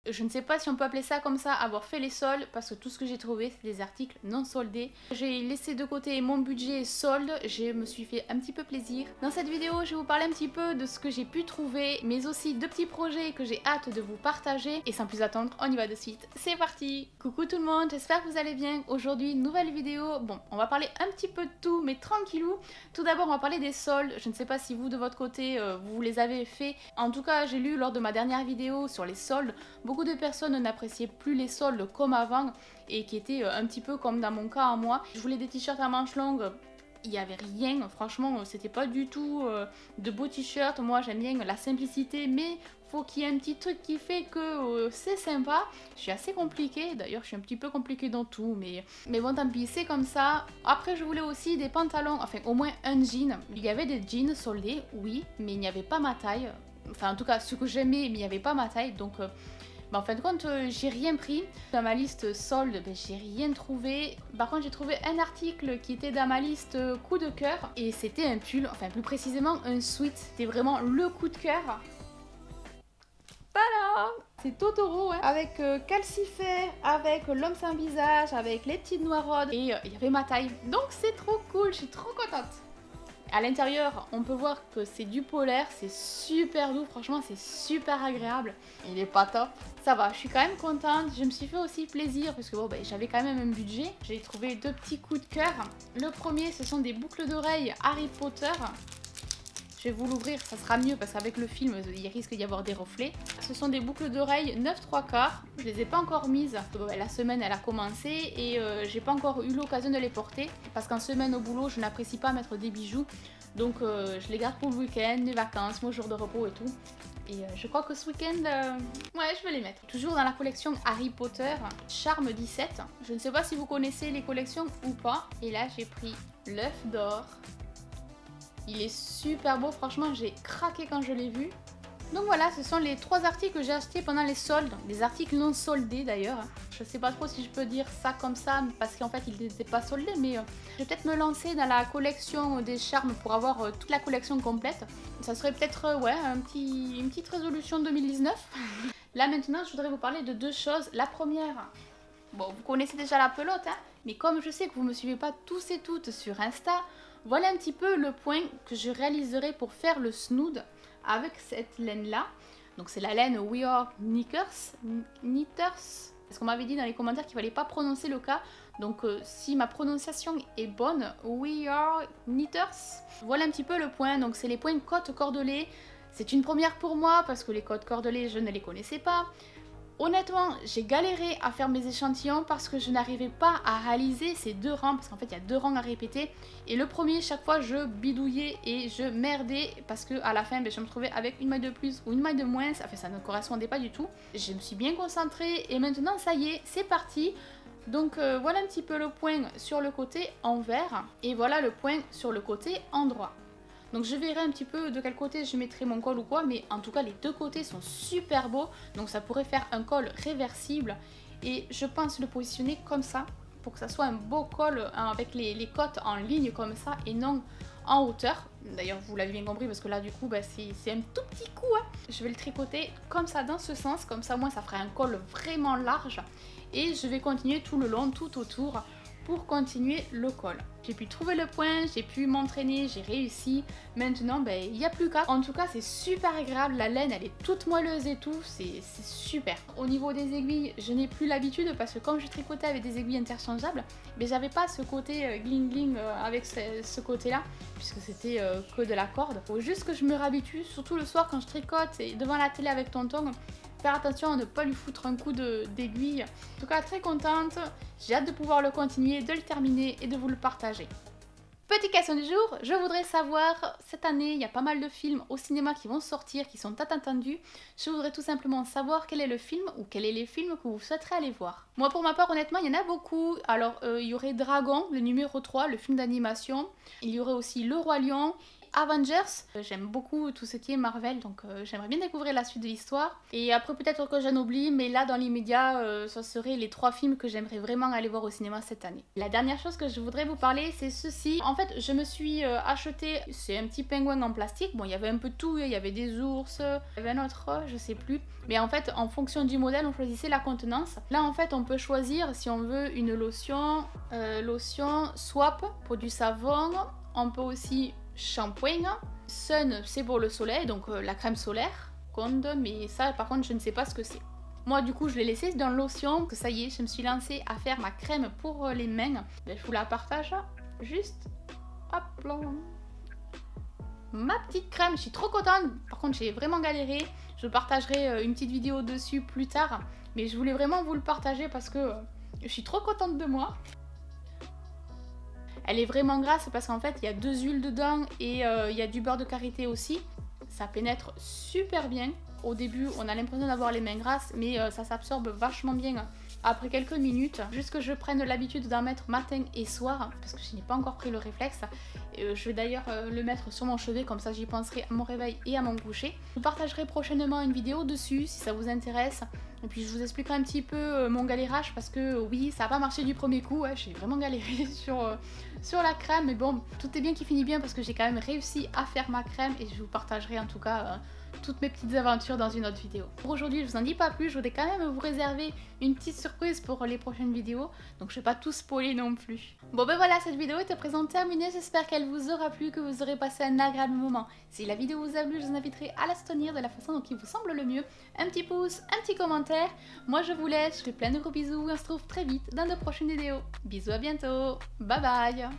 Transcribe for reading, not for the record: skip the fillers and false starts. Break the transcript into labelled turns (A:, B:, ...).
A: Je ne sais pas si on peut appeler ça comme ça, avoir fait les soldes, parce que tout ce que j'ai trouvé, c'est des articles non soldés. J'ai laissé de côté mon budget solde, je me suis fait un petit peu plaisir. Dans cette vidéo, je vais vous parler un petit peu de ce que j'ai pu trouver, mais aussi de petits projets que j'ai hâte de vous partager. Et sans plus attendre, on y va de suite. C'est parti! Coucou tout le monde, j'espère que vous allez bien. Aujourd'hui, nouvelle vidéo. Bon, on va parler un petit peu de tout, mais tranquillou. Tout d'abord, on va parler des soldes. Je ne sais pas si vous, de votre côté, vous les avez fait. En tout cas, j'ai lu lors de ma dernière vidéo sur les soldes, beaucoup de personnes n'appréciaient plus les soldes comme avant et qui étaient un petit peu comme dans mon cas à moi. Je voulais des t-shirts à manches longues, il n'y avait rien, franchement c'était pas du tout de beaux t-shirts. Moi j'aime bien la simplicité, mais faut qu'il y ait un petit truc qui fait que c'est sympa. Je suis assez compliquée, d'ailleurs je suis un petit peu compliquée dans tout, mais bon tant pis, c'est comme ça. Après je voulais aussi des pantalons, enfin au moins un jean. Il y avait des jeans soldés, oui, mais il n'y avait pas ma taille. Enfin en tout cas ce que j'aimais, mais il n'y avait pas ma taille, donc en fin de compte, j'ai rien pris. Dans ma liste solde, j'ai rien trouvé. Par contre, j'ai trouvé un article qui était dans ma liste coup de cœur. Et c'était un pull, enfin plus précisément un sweat. C'était vraiment le coup de cœur. Voilà! C'est Totoro, hein, avec Calcifère, avec l'homme sans visage, avec les petites noiraudes. Et il y avait ma taille. Donc c'est trop cool, je suis trop contente. À l'intérieur, on peut voir que c'est du polaire, c'est super doux, franchement c'est super agréable. Il est pas top. Ça va, je suis quand même contente, je me suis fait aussi plaisir parce que bon, j'avais quand même un budget. J'ai trouvé deux petits coups de cœur. Le premier, ce sont des boucles d'oreilles Harry Potter. Je vais vous l'ouvrir, ça sera mieux parce qu'avec le film, il risque d'y avoir des reflets. Ce sont des boucles d'oreilles 9/3. Je les ai pas encore mises. La semaine, elle a commencé et j'ai pas encore eu l'occasion de les porter parce qu'en semaine au boulot, je n'apprécie pas mettre des bijoux. Donc je les garde pour le week-end, les vacances, mon jour de repos et tout. Et je crois que ce week-end, ouais, je vais les mettre. Toujours dans la collection Harry Potter, Charme 17. Je ne sais pas si vous connaissez les collections ou pas. Et là, j'ai pris l'œuf d'or. Il est super beau, franchement j'ai craqué quand je l'ai vu. Donc voilà, ce sont les trois articles que j'ai achetés pendant les soldes, les articles non soldés d'ailleurs. Je sais pas trop si je peux dire ça comme ça parce qu'en fait ils n'étaient pas soldés, mais je vais peut-être me lancer dans la collection des charmes pour avoir toute la collection complète. Ça serait peut-être ouais, une petite résolution 2019. Là maintenant je voudrais vous parler de deux choses. La première, bon vous connaissez déjà la pelote, hein, mais comme je sais que vous me suivez pas tous et toutes sur Insta, voilà un petit peu le point que je réaliserai pour faire le snood avec cette laine-là. Donc c'est la laine We Are Knitters. Parce qu'on m'avait dit dans les commentaires qu'il ne fallait pas prononcer le K. Donc si ma prononciation est bonne, We Are Knitters. Voilà un petit peu le point. Donc c'est les points côte cordelée. C'est une première pour moi parce que les côtes cordelées, je ne les connaissais pas. Honnêtement, j'ai galéré à faire mes échantillons parce que je n'arrivais pas à réaliser ces deux rangs, parce qu'en fait il y a deux rangs à répéter. Et le premier, chaque fois je bidouillais et je merdais parce que à la fin je me trouvais avec une maille de plus ou une maille de moins, enfin ça ne correspondait pas du tout. Je me suis bien concentrée et maintenant ça y est, c'est parti. Donc voilà un petit peu le point sur le côté envers et voilà le point sur le côté endroit. Donc je verrai un petit peu de quel côté je mettrai mon col ou quoi, mais en tout cas les deux côtés sont super beaux, donc ça pourrait faire un col réversible et je pense le positionner comme ça pour que ça soit un beau col avec les côtes en ligne comme ça et non en hauteur. D'ailleurs vous l'avez bien compris parce que là du coup c'est un tout petit coup, hein. Je vais le tricoter comme ça dans ce sens, comme ça moi ça fera un col vraiment large et je vais continuer tout le long, tout autour pour continuer le col. J'ai pu trouver le point, j'ai pu m'entraîner, j'ai réussi. Maintenant, il n'y a plus qu'à. En tout cas, c'est super agréable. La laine, elle est toute moelleuse et tout. C'est super. Au niveau des aiguilles, je n'ai plus l'habitude parce que comme je tricotais avec des aiguilles interchangeables, mais j'avais pas ce côté gling gling avec ce côté-là, puisque c'était que de la corde. Faut juste que je me réhabitue, surtout le soir quand je tricote et devant la télé avec tonton. Faire attention à ne pas lui foutre un coup d'aiguille. En tout cas, très contente. J'ai hâte de pouvoir le continuer, de le terminer et de vous le partager. Petite question du jour, je voudrais savoir, cette année, il y a pas mal de films au cinéma qui vont sortir, qui sont attendus. Je voudrais tout simplement savoir quel est le film ou quels sont les films que vous souhaiterez aller voir. Moi, pour ma part, honnêtement, il y en a beaucoup. Alors, il y aurait Dragon, le numéro 3, le film d'animation. Il y aurait aussi Le Roi Lion. Avengers. J'aime beaucoup tout ce qui est Marvel, donc j'aimerais bien découvrir la suite de l'histoire. Et après peut-être que j'en oublie, mais là dans l'immédiat, ce seraient les 3 films que j'aimerais vraiment aller voir au cinéma cette année. La dernière chose que je voudrais vous parler, c'est ceci. En fait, je me suis acheté, c'est un petit pingouin en plastique. Bon, il y avait un peu de tout, il y avait des ours, il y avait un autre, je sais plus. Mais en fait, en fonction du modèle, on choisissait la contenance. Là, en fait, on peut choisir si on veut une lotion, lotion swap pour du savon. On peut aussi shampoing. Sun, c'est pour le soleil, donc la crème solaire. Conde, mais ça, par contre, je ne sais pas ce que c'est. Moi, du coup, je l'ai laissé dans lotion, que ça y est, je me suis lancée à faire ma crème pour les mains. Ben, je vous la partage juste. Hop là. Ma petite crème, je suis trop contente. Par contre, j'ai vraiment galéré. Je partagerai une petite vidéo dessus plus tard. Mais je voulais vraiment vous le partager parce que je suis trop contente de moi. Elle est vraiment grasse parce qu'en fait, il y a 2 huiles dedans et il y a du beurre de karité aussi. Ça pénètre super bien. Au début, on a l'impression d'avoir les mains grasses, mais ça s'absorbe vachement bien après quelques minutes. Juste que je prenne l'habitude d'en mettre matin et soir, parce que je n'ai pas encore pris le réflexe. Je vais d'ailleurs le mettre sur mon chevet, comme ça j'y penserai à mon réveil et à mon coucher. Je vous partagerai prochainement une vidéo dessus, si ça vous intéresse. Et puis je vous expliquerai un petit peu mon galérage, parce que oui, ça n'a pas marché du premier coup. Ouais, j'ai vraiment galéré sur la crème, mais bon, tout est bien qui finit bien, parce que j'ai quand même réussi à faire ma crème, et je vous partagerai en tout cas toutes mes petites aventures dans une autre vidéo. Pour aujourd'hui, je vous en dis pas plus, je voudrais quand même vous réserver une petite surprise pour les prochaines vidéos, donc je vais pas tout spoiler non plus. Bon ben voilà, cette vidéo est à présent terminée, j'espère qu'elle vous aura plu, que vous aurez passé un agréable moment. Si la vidéo vous a plu, je vous inviterai à la soutenir de la façon dont il vous semble le mieux. Un petit pouce, un petit commentaire. Moi je vous laisse, je fais plein de gros bisous et on se retrouve très vite dans de prochaines vidéos. Bisous, à bientôt, bye bye.